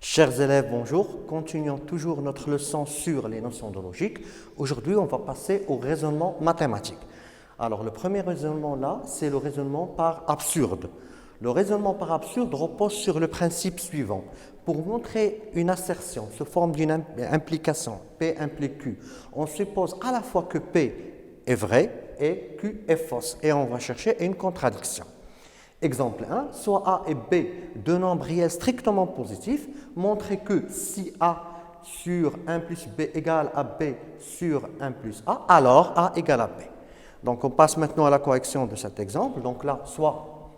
Chers élèves, bonjour. Continuons toujours notre leçon sur les notions de logique. Aujourd'hui, on va passer au raisonnement mathématique. Alors, le premier raisonnement là, c'est le raisonnement par absurde. Le raisonnement par absurde repose sur le principe suivant. Pour montrer une assertion sous forme d'une implication, P implique Q, on suppose à la fois que P est vrai et Q est fausse. Et on va chercher une contradiction. Exemple 1, soit A et B, deux nombres réels strictement positifs, montrez que si A sur 1 plus B égale à B sur 1 plus A, alors A égale à B. Donc on passe maintenant à la correction de cet exemple. Donc là, soit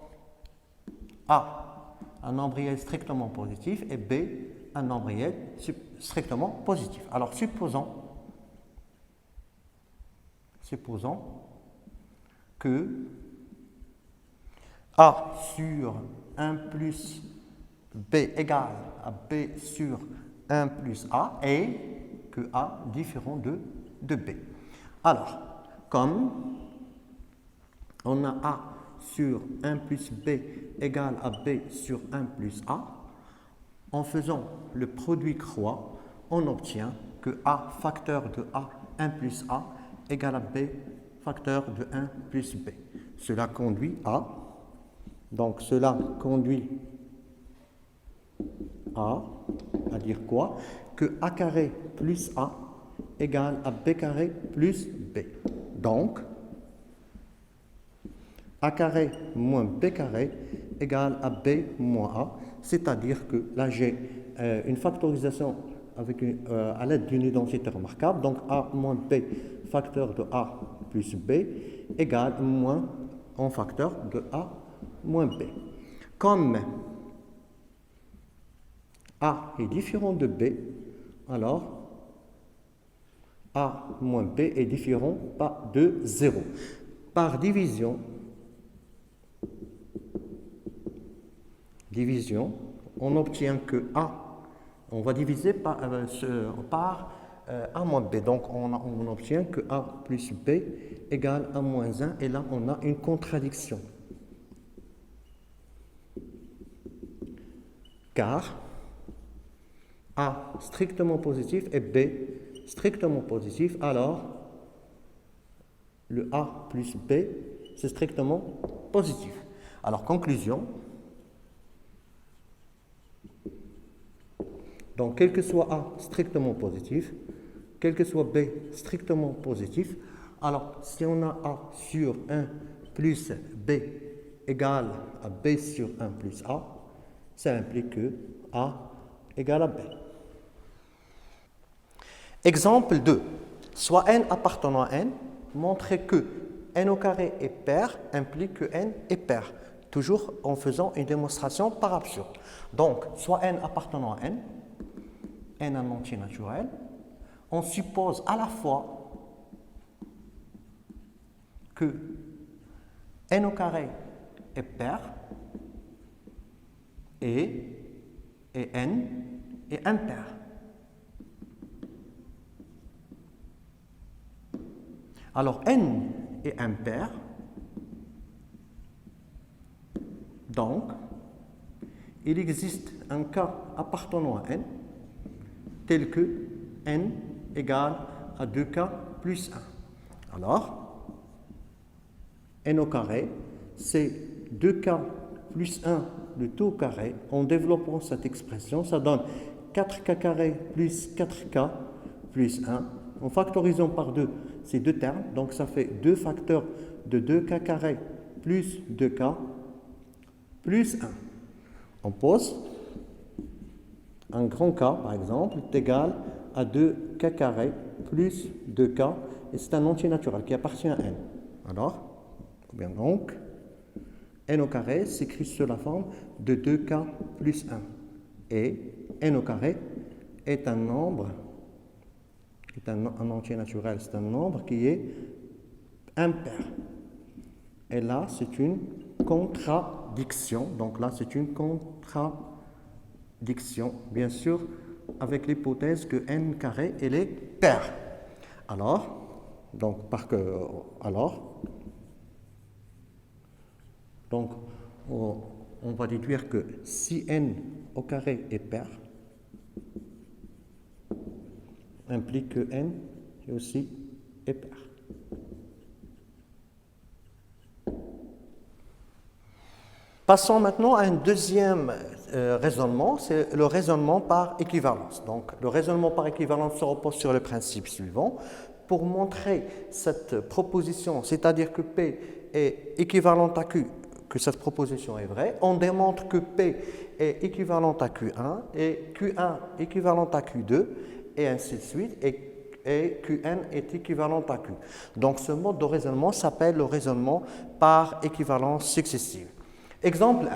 A, un nombre réel strictement positif, et B, un nombre réel strictement positif. Alors supposons que A sur 1 plus B égale à B sur 1 plus A et que A différent de B. Alors, comme on a A sur 1 plus B égale à B sur 1 plus A, en faisant le produit croix, on obtient que A facteur de A 1 plus A égale à B facteur de 1 plus B. Cela conduit à dire quoi? Que A carré plus A égale à B carré plus B. Donc, A carré moins B carré égale à B moins A, c'est-à-dire que là j'ai une factorisation à l'aide d'une identité remarquable, donc A moins B facteur de A plus B égale moins en facteur de A moins B. Comme A est différent de B, alors A moins B est différent de 0. Par division, on obtient que A, on va diviser par A moins B. Donc on obtient que A plus B égale A moins 1, et là on a une contradiction. Car A strictement positif et B strictement positif, alors le A plus B, c'est strictement positif. Alors, conclusion. Donc, quel que soit A strictement positif, quel que soit B strictement positif, alors si on a A sur 1 plus B égale à B sur 1 plus A, ça implique que A égale à B. Exemple 2. Soit n appartenant à n, montrez que n au carré est pair implique que n est pair. Toujours en faisant une démonstration par absurde. Donc, soit n appartenant à n un entier naturel, on suppose à la fois que n au carré est pair et n est impair. Alors, n est impair, donc il existe un cas appartenant à n tel que n égale à 2k plus 1. Alors, n au carré, c'est 2k plus 1 le tout au carré. En développant cette expression, ça donne 4k carré plus 4k plus 1. En factorisant par 2 ces deux termes, donc ça fait 2 facteurs de 2k carré plus 2k plus 1. On pose un grand K, par exemple, est égal à 2k carré plus 2k, et c'est un entier naturel qui appartient à n. Alors, bien donc, n au carré s'écrit sous la forme de 2k plus 1. Et n au carré est un nombre, un entier naturel, c'est un nombre qui est impair. Et là, c'est une contradiction. Donc là, c'est une contradiction, bien sûr, avec l'hypothèse que n carré, elle est paire. Alors, on va déduire que si n au carré est pair, implique que n est aussi impair. Passons maintenant à un deuxième raisonnement, c'est le raisonnement par équivalence. Donc, le raisonnement par équivalence se repose sur le principe suivant. Pour montrer cette proposition, c'est-à-dire que P est équivalente à Q, que cette proposition est vraie, on démontre que P est équivalente à Q1 et Q1 équivalente à Q2 et ainsi de suite, et Qn est équivalente à Q. Donc, ce mode de raisonnement s'appelle le raisonnement par équivalence successive. Exemple 1.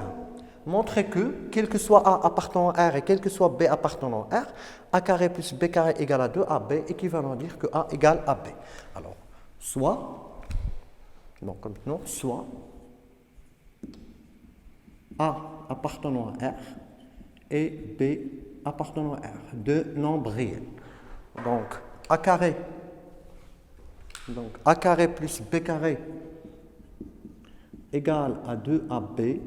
Montrer que, quel que soit A appartenant à R et quel que soit B appartenant à R, A carré plus B carré égale à 2 AB, équivalent à dire que A égale à B. Alors, soit A appartenant à R et B appartenant à R, deux nombres réels. Donc, A carré plus B carré égale à 2AB,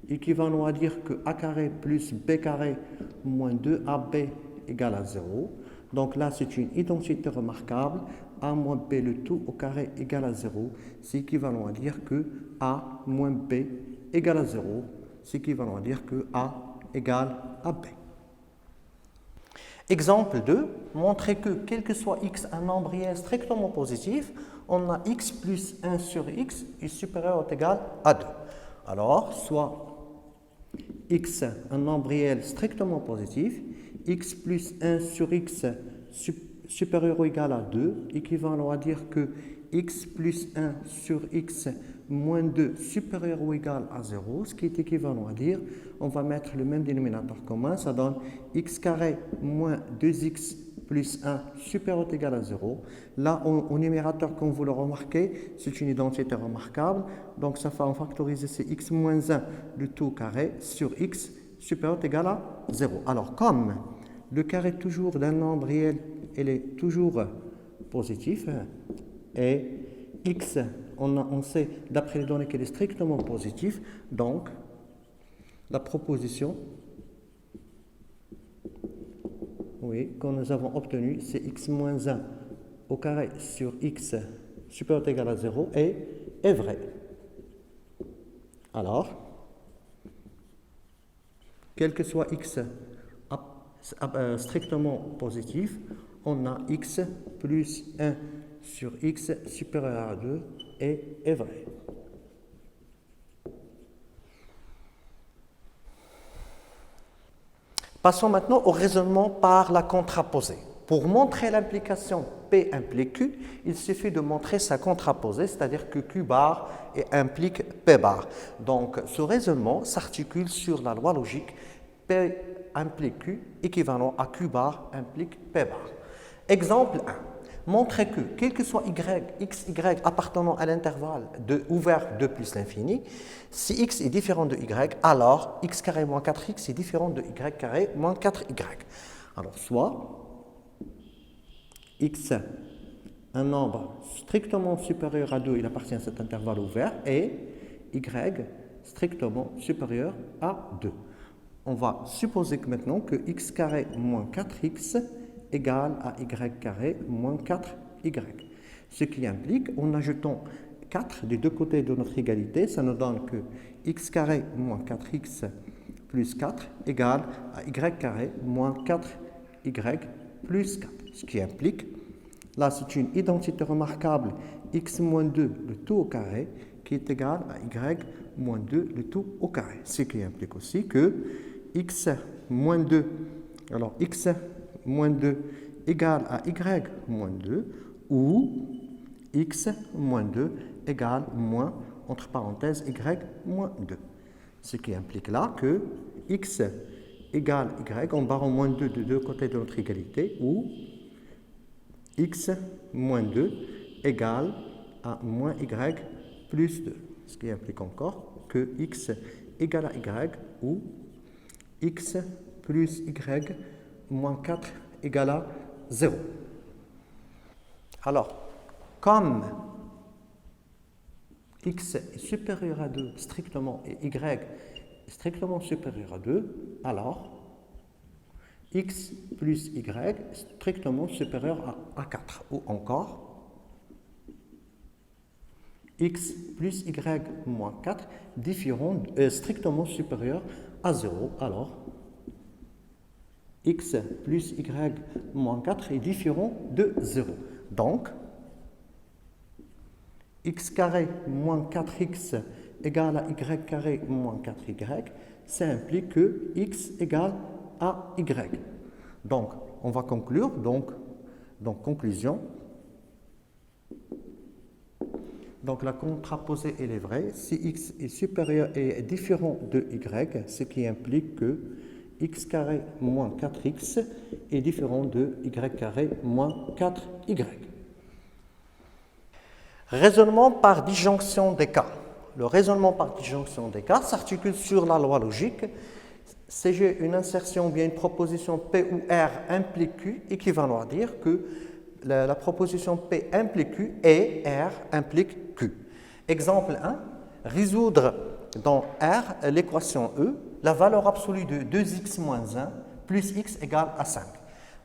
équivalent à dire que A carré plus B carré moins 2AB égale à 0. Donc là, c'est une identité remarquable. A moins B le tout au carré égale à 0. C'est équivalent à dire que A moins B égale à 0. C'est équivalent à dire que A égale à B. Exemple 2, montrer que, quel que soit x un nombre réel strictement positif, on a x plus 1 sur x est supérieur ou égal à 2. Alors, soit x un nombre réel strictement positif, x plus 1 sur x supérieur ou égal à 2, équivalent à dire que x plus 1 sur x moins 2 supérieur ou égal à 0, ce qui est équivalent à dire, on va mettre le même dénominateur commun, ça donne x carré moins 2x plus 1 supérieur ou égal à 0. Là, au numérateur, comme vous le remarquez, c'est une identité remarquable, donc ça va en factoriser, c'est x moins 1 le tout carré sur x supérieur ou égal à 0. Alors, comme le carré toujours d'un nombre réel, il est toujours positif, et x, on sait d'après les données qu'il est strictement positif, donc la proposition que nous avons obtenue, c'est x moins 1 au carré sur x supérieur ou égal à 0 est vraie. Alors, quel que soit x strictement positif, on a x plus 1 sur x supérieur à 2 est vrai. Passons maintenant au raisonnement par la contraposée. Pour montrer l'implication P implique Q, il suffit de montrer sa contraposée, c'est-à-dire que Q bar implique P bar. Donc, ce raisonnement s'articule sur la loi logique P implique Q équivalent à Q bar implique P bar. Exemple 1. Montrer que, quel que soit x, y appartenant à l'intervalle ouvert 2 plus l'infini, si x est différent de y, alors x carré moins 4x est différent de y carré moins 4y. Alors, soit x, un nombre strictement supérieur à 2, il appartient à cet intervalle ouvert, et y strictement supérieur à 2. On va supposer que maintenant que x carré moins 4x égale à y carré moins 4y. Ce qui implique, en ajoutant 4 des deux côtés de notre égalité, ça nous donne que x carré moins 4x plus 4 égale à y carré moins 4y plus 4. Ce qui implique, là c'est une identité remarquable, x moins 2 le tout au carré qui est égal à y moins 2 le tout au carré. Ce qui implique aussi que x moins 2, alors x moins 2 égale à y moins 2 ou x moins 2 égale moins, entre parenthèses, y moins 2. Ce qui implique là que x égale y, en barrant moins 2 de deux côtés de notre égalité, ou x moins 2 égale à moins y plus 2. Ce qui implique encore que x égale à y ou x plus y moins 4 égale à 0. Alors, comme x est supérieur à 2 strictement et y est strictement supérieur à 2, alors x plus y strictement supérieur à 4. Ou encore x plus y moins 4 strictement supérieur à 0. Alors, x plus y moins 4 est différent de 0. Donc, x carré moins 4x égale à y carré moins 4y, ça implique que x égale à y. Donc, on va conclure. Donc conclusion. Donc, la contraposée, elle est vraie. Si x est supérieur et est différent de y, ce qui implique que x carré moins 4x est différent de y carré moins 4y. Raisonnement par disjonction des cas. Le raisonnement par disjonction des cas s'articule sur la loi logique. Si j'ai une insertion ou bien une proposition P où R implique Q, équivalent à dire que la proposition P implique Q et R implique Q. Exemple 1, résoudre dans R l'équation E, la valeur absolue de 2x moins 1 plus x égale à 5.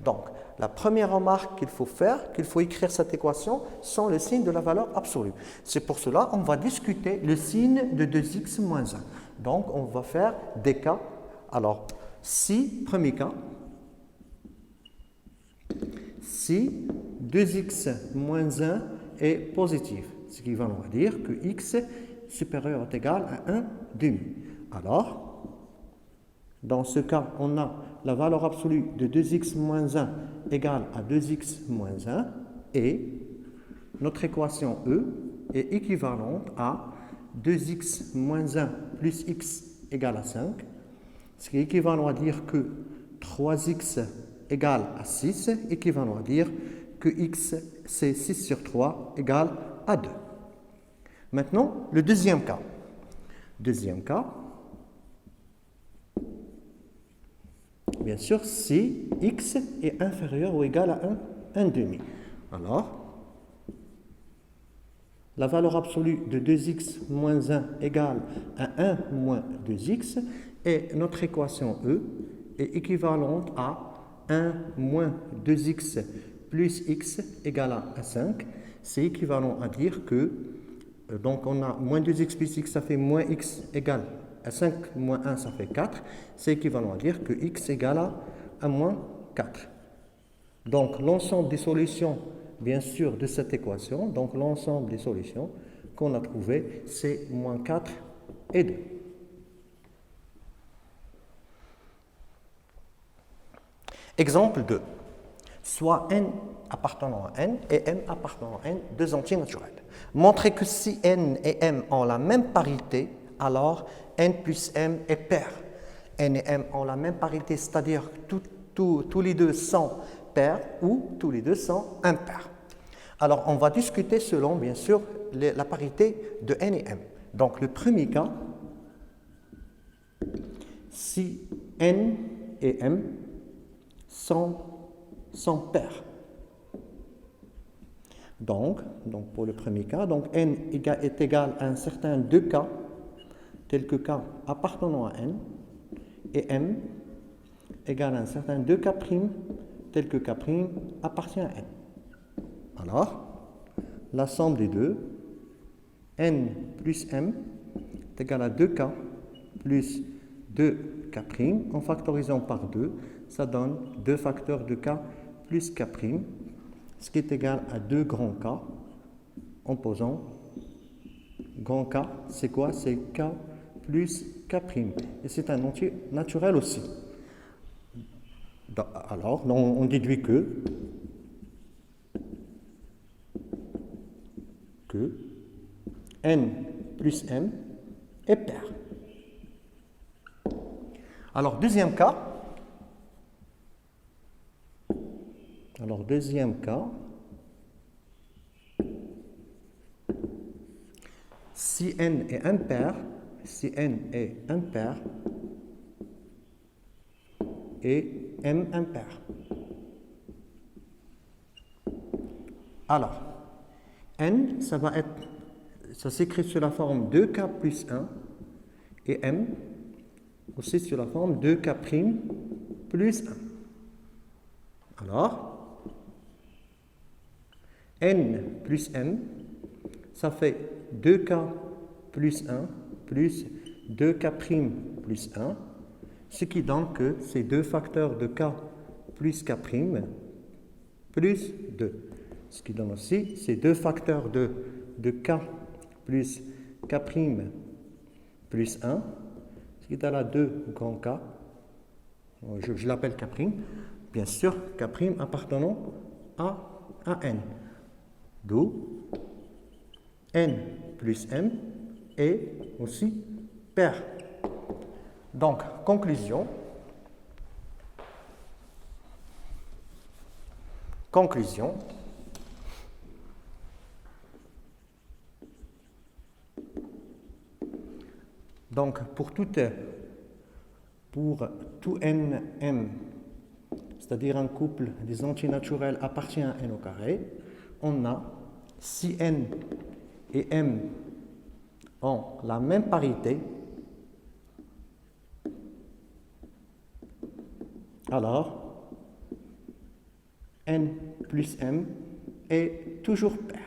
Donc, la première remarque qu'il faut faire, qu'il faut écrire cette équation sans le signe de la valeur absolue. C'est pour cela qu'on va discuter le signe de 2x moins 1. Donc, on va faire des cas. Alors, si, premier cas, si 2x moins 1 est positif, ce qui va nous dire que x supérieur ou égal à 1 demi. Alors, dans ce cas, on a la valeur absolue de 2x moins 1 égale à 2x moins 1 et notre équation E est équivalente à 2x moins 1 plus x égale à 5, ce qui est équivalent à dire que 3x égale à 6, équivalent à dire que x c'est 6 sur 3 égale à 2. Maintenant, le deuxième cas. Deuxième cas, bien sûr, si x est inférieur ou égal à 1 demi. Alors, la valeur absolue de 2x moins 1 égale à 1 moins 2x et notre équation E est équivalente à 1 moins 2x plus x égale à 5. C'est équivalent à dire que, donc on a moins 2x plus x, ça fait moins x égale à 5 moins 1, ça fait 4. C'est équivalent à dire que x égale à moins 4. Donc l'ensemble des solutions, bien sûr, de cette équation, donc l'ensemble des solutions qu'on a trouvées, c'est moins 4 et 2. Exemple 2. Soit n appartenant à n et m appartenant à n, deux entiers naturels. Montrez que si n et m ont la même parité, alors n plus m est pair. N et m ont la même parité, c'est-à-dire tous les deux sont pairs ou tous les deux sont impairs. Alors, on va discuter selon, bien sûr, la parité de n et m. Donc, le premier cas, si n et m sont pairs. Donc, pour le premier cas, donc n est égal à un certain 2k, tel que k appartenant à n, et m égale à un certain 2k', tel que k' appartient à n. Alors, la somme des deux, n plus m, est égale à 2k plus 2k', en factorisant par 2, ça donne 2 facteurs de k plus k', ce qui est égal à 2 grands K, en posant grand K, c'est quoi? C'est K plus K'. Et c'est un entier naturel aussi. Alors, on déduit que n plus m est pair. Alors, deuxième cas, si n est impair, et m impair. Alors, n, ça s'écrit sous la forme 2k plus 1, et m aussi sur la forme 2k' plus 1. Alors, n plus m, ça fait 2k plus 1 plus 2k' plus 1, ce qui donne que c'est 2 facteurs de k plus k' plus 2. Ce qui donne aussi, c'est 2 facteurs de k plus k' plus 1, ce qui est à la 2 grand K. Je l'appelle K', bien sûr, K' appartenant à n. D'où n plus m est aussi pair. Donc, conclusion. Donc, pour tout nm, c'est-à-dire un couple des antinaturels appartient à n au carré, on a, si n et m ont la même parité, alors n plus m est toujours pair.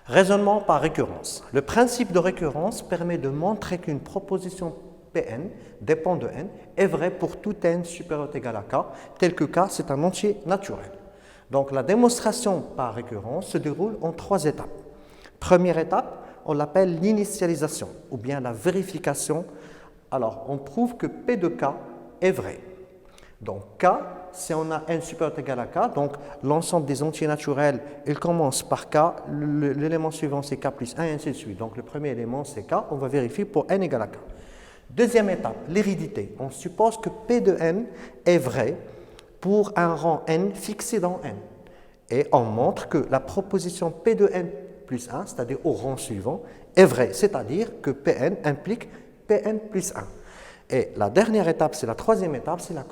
Raisonnement par récurrence. Le principe de récurrence permet de montrer qu'une proposition Pn dépend de n est vraie pour tout n supérieur ou égal à k, tel que k c'est un entier naturel. Donc la démonstration par récurrence se déroule en 3 étapes. Première étape, on l'appelle l'initialisation ou bien la vérification. Alors on prouve que P de k est vrai. Donc k, si on a n supérieur ou égal à k, donc l'ensemble des entiers naturels, il commence par k, l'élément suivant c'est k plus 1 et ainsi de suite. Donc le premier élément c'est k, on va vérifier pour n égale à k. Deuxième étape, l'hérédité. On suppose que P de n est vrai pour un rang n fixé dans n. Et on montre que la proposition P de n plus 1, c'est-à-dire au rang suivant, est vraie, c'est-à-dire que Pn implique Pn plus 1. Et la dernière étape, c'est la troisième étape, c'est la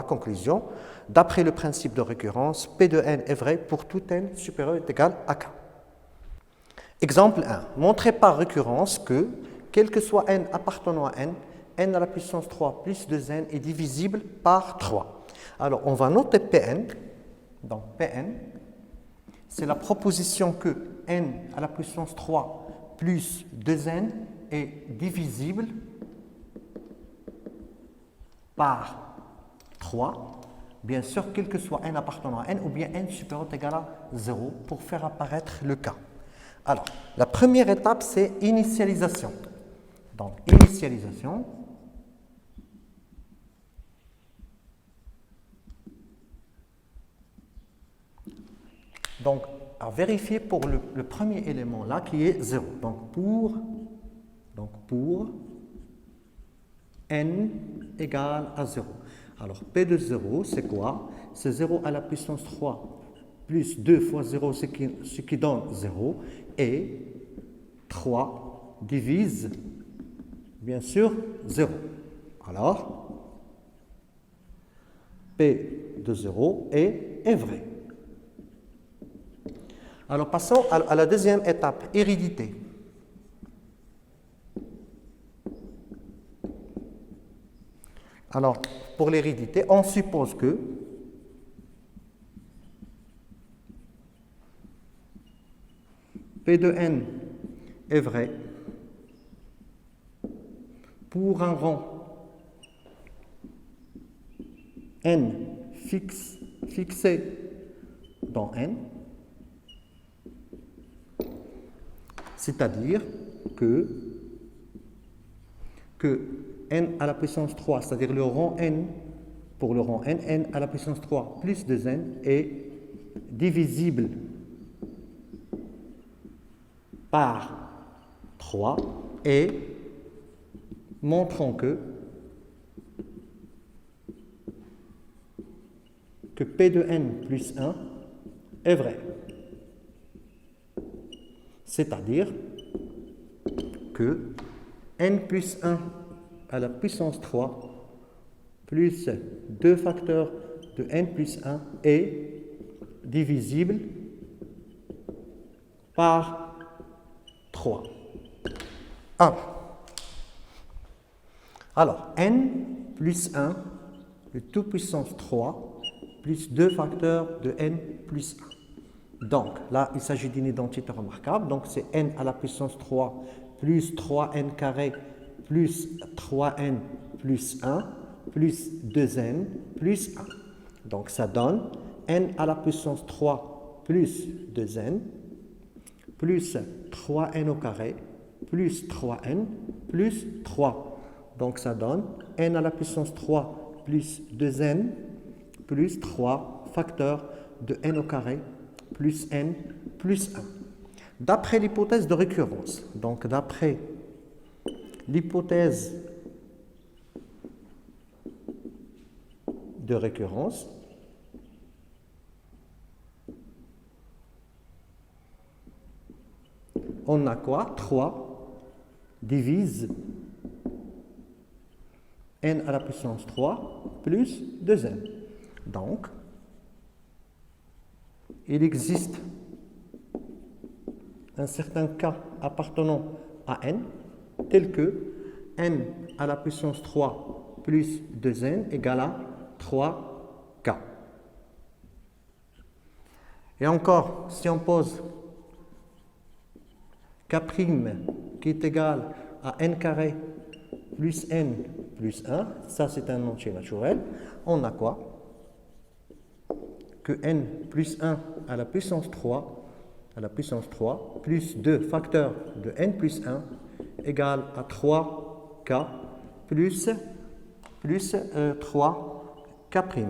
conclusion. D'après le principe de récurrence, P de n est vrai pour tout n supérieur ou égal à k. Exemple 1. Montrer par récurrence que, quel que soit n appartenant à n, n à la puissance 3 plus 2n est divisible par 3. Alors, on va noter Pn. Donc, Pn, c'est la proposition que n à la puissance 3 plus 2n est divisible par 3, bien sûr, quel que soit n appartenant à n, ou bien n supérieur ou égal à 0, pour faire apparaître le cas. Alors, la première étape, c'est initialisation. Donc, initialisation. Donc, à vérifier pour le premier élément là, qui est 0. Donc, pour n égale à 0. Alors, P de 0, c'est quoi? C'est 0 à la puissance 3 plus 2 fois 0, ce qui donne 0. Et 3 divise, bien sûr, 0. Alors, P de 0 est vrai. Alors, passons à la deuxième étape, hérédité. Alors, pour l'hérédité, on suppose que P de n est vrai pour un rang n fixé dans n, c'est-à-dire que n à la puissance 3, c'est-à-dire le rang n, pour le rang n, n à la puissance 3 plus 2n est divisible par 3 et montrons que P de n plus 1 est vrai. C'est-à-dire que n plus 1 à la puissance 3 plus 2 facteurs de n plus 1 est divisible par 3. 1. Alors, n plus 1 de tout puissance 3 plus 2 facteurs de n plus 1. Donc, là, il s'agit d'une identité remarquable. Donc, c'est n à la puissance 3 plus 3n carré plus 3n plus 1 plus 2n plus 1. Donc, ça donne n à la puissance 3 plus 2n plus 3n au carré plus 3n plus 3. Donc, ça donne n à la puissance 3 plus 2n plus 3 facteurs de n au carré plus n plus 1. D'après l'hypothèse de récurrence, donc d'après l'hypothèse de récurrence, on a quoi? 3 divise n à la puissance 3 plus 2n. Donc, il existe un certain cas appartenant à n, tel que n à la puissance 3 plus 2n égale à 3k. Et encore, si on pose k' qui est égal à n carré plus n plus 1, ça c'est un entier naturel, on a quoi? Que n plus 1 à la puissance 3 plus 2 facteurs de n plus 1 égale à 3k plus 3k'.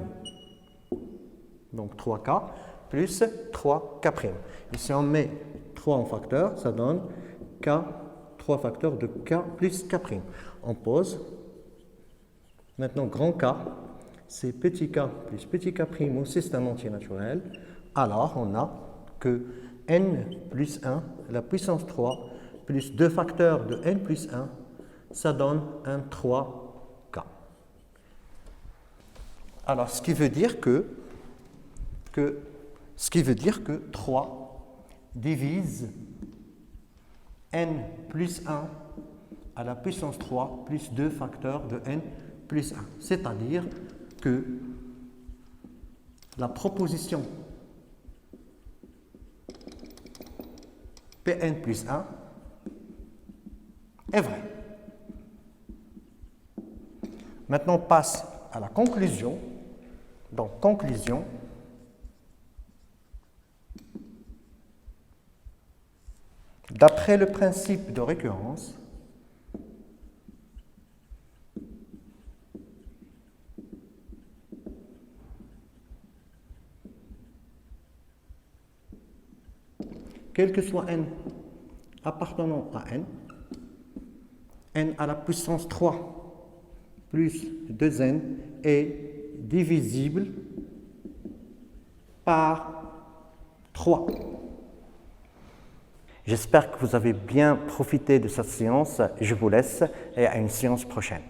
Donc 3k plus 3k'. Et si on met 3 en facteur, ça donne k, 3 facteurs de k plus k'. On pose. Maintenant, grand K, c'est petit k plus petit k' aussi, c'est un entier naturel. Alors, on a que n plus 1, la puissance 3, plus 2 facteurs de n plus 1, ça donne un 3k. Alors, ce qui veut dire que 3 divise n plus 1 à la puissance 3 plus 2 facteurs de n plus 1. C'est-à-dire que la proposition Pn plus 1 est vraie. Maintenant, on passe à la conclusion. Donc, conclusion. D'après le principe de récurrence, quel que soit n appartenant à n, n à la puissance 3 plus 2n est divisible par 3. J'espère que vous avez bien profité de cette séance. Je vous laisse et à une séance prochaine.